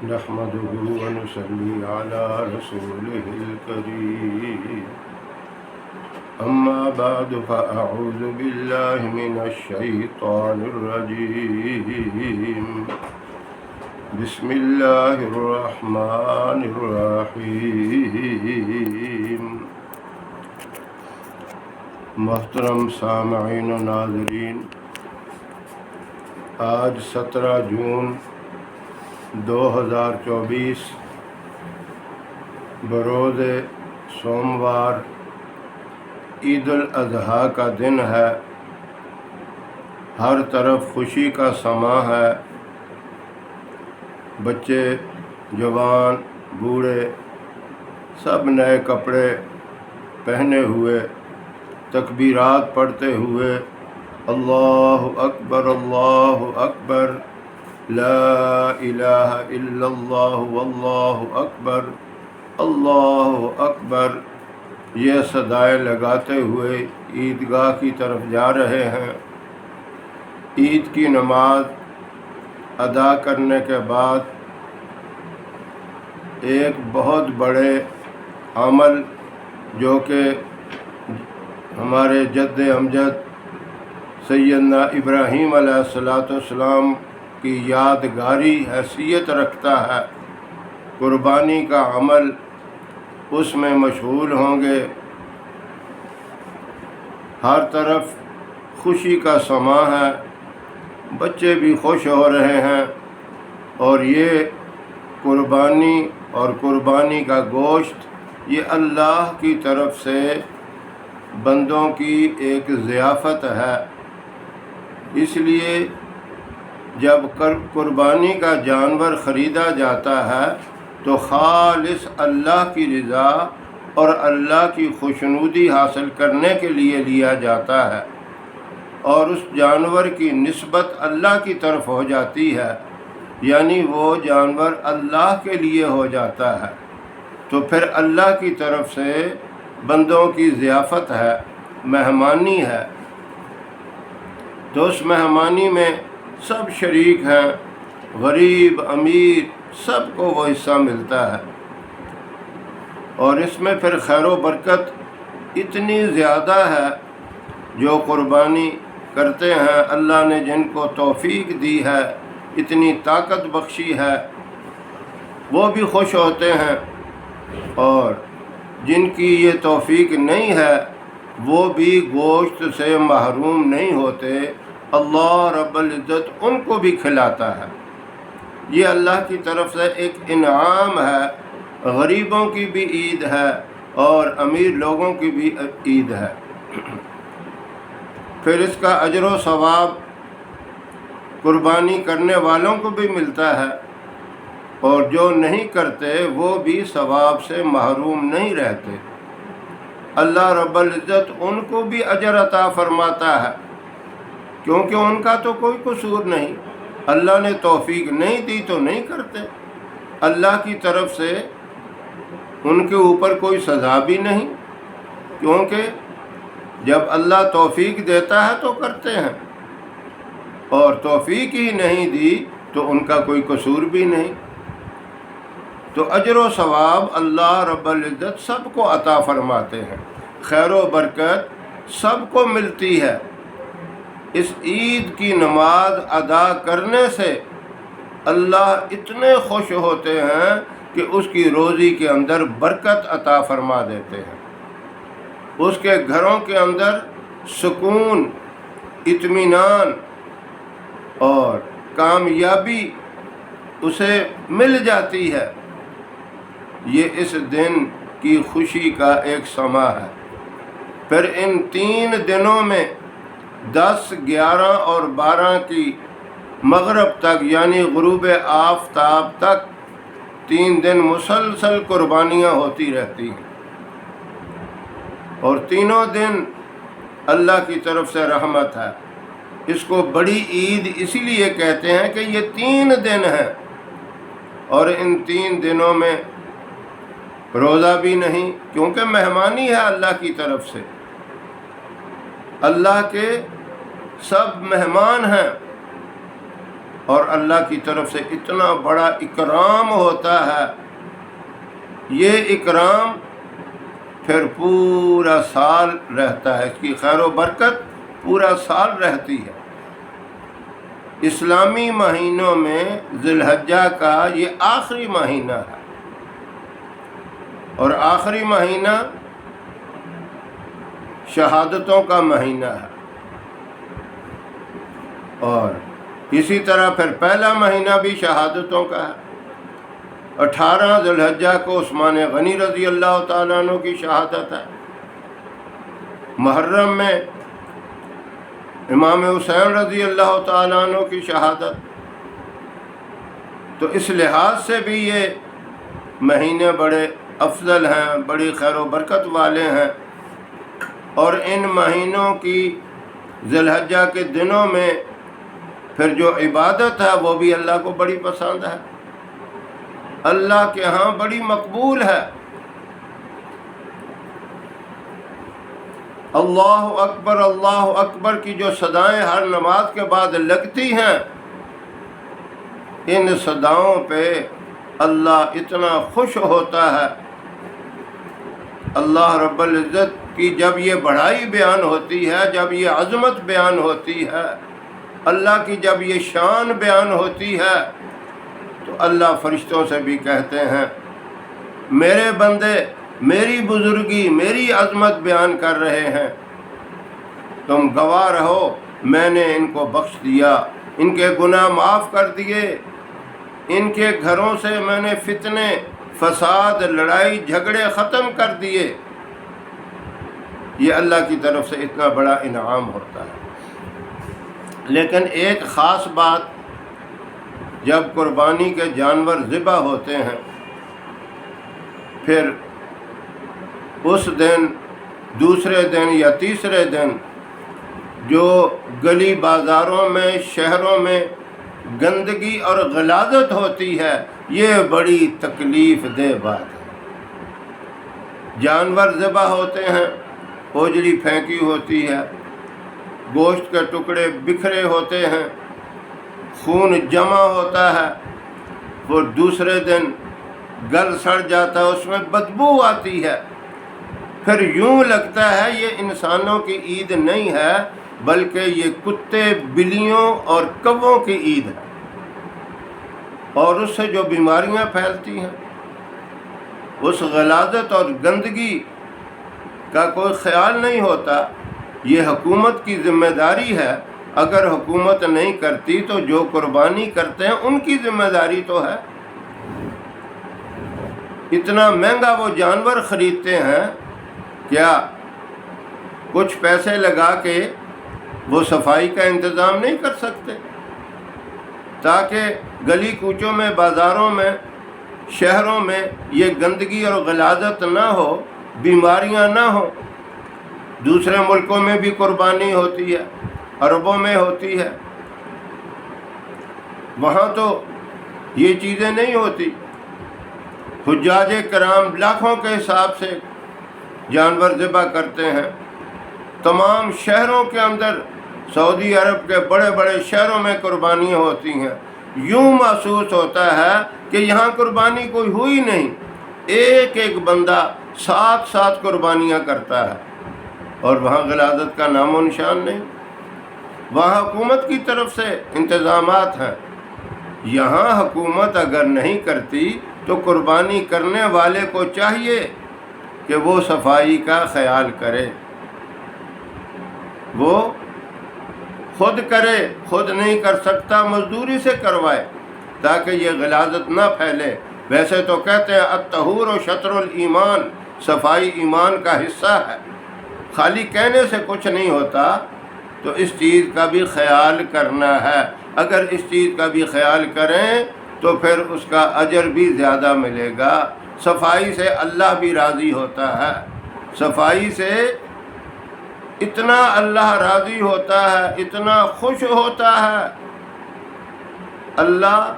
نحمده ونصلي على رسوله الكريم أما بعد فأعوذ بالله من الشيطان الرجيم بسم الله الرحمن الرحيم محترم سامعین و ناظرین، آج 17 جون 2024 بروز سوموار عید الاضحیٰ کا دن ہے۔ ہر طرف خوشی کا سماں ہے۔ بچے، جوان، بوڑھے سب نئے کپڑے پہنے ہوئے، تکبیرات پڑھتے ہوئے اللہ اکبر لا الہ الا اللہ واللہ اکبر اللہ اکبر یہ صدائیں لگاتے ہوئے عیدگاہ کی طرف جا رہے ہیں۔ عید کی نماز ادا کرنے کے بعد ایک بہت بڑے عمل جو کہ ہمارے جد امجد سیدنا ابراہیم علیہ السلام کی یادگاری حیثیت رکھتا ہے، قربانی کا عمل اس میں مشغول ہوں گے۔ ہر طرف خوشی کا سماں ہے، بچے بھی خوش ہو رہے ہیں، اور یہ قربانی اور قربانی کا گوشت یہ اللہ کی طرف سے بندوں کی ایک ضیافت ہے۔ اس لیے جب قربانی کا جانور خریدا جاتا ہے تو خالص اللہ کی رضا اور اللہ کی خوشنودی حاصل کرنے کے لیے لیا جاتا ہے، اور اس جانور کی نسبت اللہ کی طرف ہو جاتی ہے، یعنی وہ جانور اللہ کے لیے ہو جاتا ہے، تو پھر اللہ کی طرف سے بندوں کی ضیافت ہے، مہمانی ہے۔ تو اس مہمانی میں سب شریک ہیں، غریب امیر سب کو وہ حصہ ملتا ہے، اور اس میں پھر خیر و برکت اتنی زیادہ ہے۔ جو قربانی کرتے ہیں، اللہ نے جن کو توفیق دی ہے، اتنی طاقت بخشی ہے، وہ بھی خوش ہوتے ہیں، اور جن کی یہ توفیق نہیں ہے وہ بھی گوشت سے محروم نہیں ہوتے۔ اللہ رب العزت ان کو بھی کھلاتا ہے۔ یہ اللہ کی طرف سے ایک انعام ہے۔ غریبوں کی بھی عید ہے اور امیر لوگوں کی بھی عید ہے۔ پھر اس کا اجر و ثواب قربانی کرنے والوں کو بھی ملتا ہے، اور جو نہیں کرتے وہ بھی ثواب سے محروم نہیں رہتے۔ اللہ رب العزت ان کو بھی اجر عطا فرماتا ہے، کیونکہ ان کا تو کوئی قصور نہیں، اللہ نے توفیق نہیں دی تو نہیں کرتے۔ اللہ کی طرف سے ان کے اوپر کوئی سزا بھی نہیں، کیونکہ جب اللہ توفیق دیتا ہے تو کرتے ہیں، اور توفیق ہی نہیں دی تو ان کا کوئی قصور بھی نہیں۔ تو اجر و ثواب اللہ رب العزت سب کو عطا فرماتے ہیں، خیر و برکت سب کو ملتی ہے۔ اس عید کی نماز ادا کرنے سے اللہ اتنے خوش ہوتے ہیں کہ اس کی روزی کے اندر برکت عطا فرما دیتے ہیں، اس کے گھروں کے اندر سکون، اطمینان اور کامیابی اسے مل جاتی ہے۔ یہ اس دن کی خوشی کا ایک سماں ہے۔ پھر ان 3 دنوں میں 10، 11 اور 12 کی مغرب تک، یعنی غروب آفتاب تک 3 دن مسلسل قربانیاں ہوتی رہتی ہیں، اور تینوں دن اللہ کی طرف سے رحمت ہے۔ اس کو بڑی عید اسی لیے کہتے ہیں کہ یہ 3 دن ہیں، اور ان 3 دنوں میں روزہ بھی نہیں، کیونکہ مہمانی ہے اللہ کی طرف سے۔ اللہ کے سب مہمان ہیں، اور اللہ کی طرف سے اتنا بڑا اکرام ہوتا ہے، یہ اکرام پھر پورا سال رہتا ہے، اس کی خیر و برکت پورا سال رہتی ہے۔ اسلامی مہینوں میں ذی الحجہ کا یہ آخری مہینہ ہے، اور آخری مہینہ شہادتوں کا مہینہ ہے، اور اسی طرح پھر پہلا مہینہ بھی شہادتوں کا ہے۔ 18 ذی الحجہ کو عثمان غنی رضی اللہ تعالیٰ عنہ کی شہادت ہے۔ محرم میں امام حسین رضی اللہ تعالیٰ عنہ کی شہادت۔ تو اس لحاظ سے بھی یہ مہینے بڑے افضل ہیں، بڑی خیر و برکت والے ہیں، اور ان مہینوں کی ذی الحجہ کے دنوں میں پھر جو عبادت ہے وہ بھی اللہ کو بڑی پسند ہے، اللہ کے ہاں بڑی مقبول ہے۔ اللہ اکبر کی جو صدائیں ہر نماز کے بعد لگتی ہیں، ان صداؤں پہ اللہ اتنا خوش ہوتا ہے۔ اللہ رب العزت کی جب یہ بڑائی بیان ہوتی ہے، جب یہ عظمت بیان ہوتی ہے، اللہ کی جب یہ شان بیان ہوتی ہے، تو اللہ فرشتوں سے بھی کہتے ہیں میرے بندے میری بزرگی، میری عظمت بیان کر رہے ہیں، تم گواہ رہو میں نے ان کو بخش دیا، ان کے گناہ معاف کر دیے، ان کے گھروں سے میں نے فتنے، فساد، لڑائی جھگڑے ختم کر دیے۔ یہ اللہ کی طرف سے اتنا بڑا انعام ہوتا ہے۔ لیکن ایک خاص بات، جب قربانی کے جانور ذبح ہوتے ہیں، پھر اس دن، دوسرے دن یا تیسرے دن جو گلی بازاروں میں، شہروں میں گندگی اور غلاظت ہوتی ہے، یہ بڑی تکلیف دہ بات ہے۔ جانور ذبح ہوتے ہیں، اوجڑی پھینکی ہوتی ہے، گوشت کے ٹکڑے بکھرے ہوتے ہیں، خون جمع ہوتا ہے، وہ دوسرے دن گل سڑ جاتا ہے، اس میں بدبو آتی ہے، پھر یوں لگتا ہے یہ انسانوں کی عید نہیں ہے بلکہ یہ کتے، بلیوں اور کووں کی عید ہے، اور اس سے جو بیماریاں پھیلتی ہیں، اس غلاظت اور گندگی کا کوئی خیال نہیں ہوتا۔ یہ حکومت کی ذمہ داری ہے، اگر حکومت نہیں کرتی تو جو قربانی کرتے ہیں ان کی ذمہ داری تو ہے۔ اتنا مہنگا وہ جانور خریدتے ہیں، کیا کچھ پیسے لگا کے وہ صفائی کا انتظام نہیں کر سکتے تاکہ گلی کوچوں میں، بازاروں میں، شہروں میں یہ گندگی اور غلاظت نہ ہو، بیماریاں نہ ہوں؟ دوسرے ملکوں میں بھی قربانی ہوتی ہے، عربوں میں ہوتی ہے، وہاں تو یہ چیزیں نہیں ہوتی۔ حجاج کرام لاکھوں کے حساب سے جانور ذبح کرتے ہیں۔ تمام شہروں کے اندر، سعودی عرب کے بڑے بڑے شہروں میں قربانیاں ہوتی ہیں، یوں محسوس ہوتا ہے کہ یہاں قربانی کوئی ہوئی نہیں، ایک ایک بندہ 7 قربانیاں کرتا ہے، اور وہاں غلاظت کا نام و نشان نہیں۔ وہاں حکومت کی طرف سے انتظامات ہیں، یہاں حکومت اگر نہیں کرتی تو قربانی کرنے والے کو چاہیے کہ وہ صفائی کا خیال کرے، وہ خود کرے، خود نہیں کر سکتا مزدوری سے کروائے تاکہ یہ غلاظت نہ پھیلے۔ ویسے تو کہتے ہیں الطہور و شطر الایمان، صفائی ایمان کا حصہ ہے، خالی کہنے سے کچھ نہیں ہوتا، تو اس چیز کا بھی خیال کرنا ہے۔ اگر اس چیز کا بھی خیال کریں تو پھر اس کا اجر بھی زیادہ ملے گا۔ صفائی سے اللہ بھی راضی ہوتا ہے، صفائی سے اتنا اللہ راضی ہوتا ہے، اتنا خوش ہوتا ہے۔ اللہ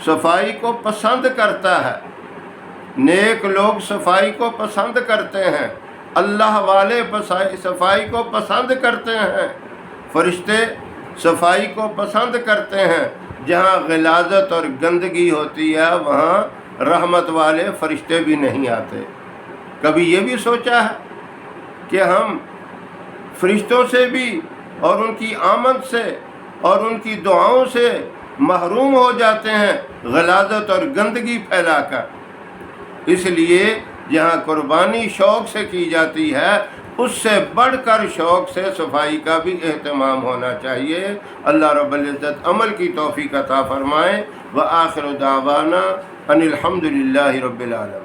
صفائی کو پسند کرتا ہے، نیک لوگ صفائی کو پسند کرتے ہیں، اللہ والے صفائی کو پسند کرتے ہیں، فرشتے صفائی کو پسند کرتے ہیں۔ جہاں غلاظت اور گندگی ہوتی ہے وہاں رحمت والے فرشتے بھی نہیں آتے۔ کبھی یہ بھی سوچا ہے کہ ہم فرشتوں سے بھی اور ان کی آمد سے اور ان کی دعاؤں سے محروم ہو جاتے ہیں غلاظت اور گندگی پھیلا کر۔ اس لیے جہاں قربانی شوق سے کی جاتی ہے اس سے بڑھ کر شوق سے صفائی کا بھی اہتمام ہونا چاہیے۔ اللہ رب العزت عمل کی توفیق عطا فرمائے۔ وآخر دعوانا ان الحمد للہ رب العالمین۔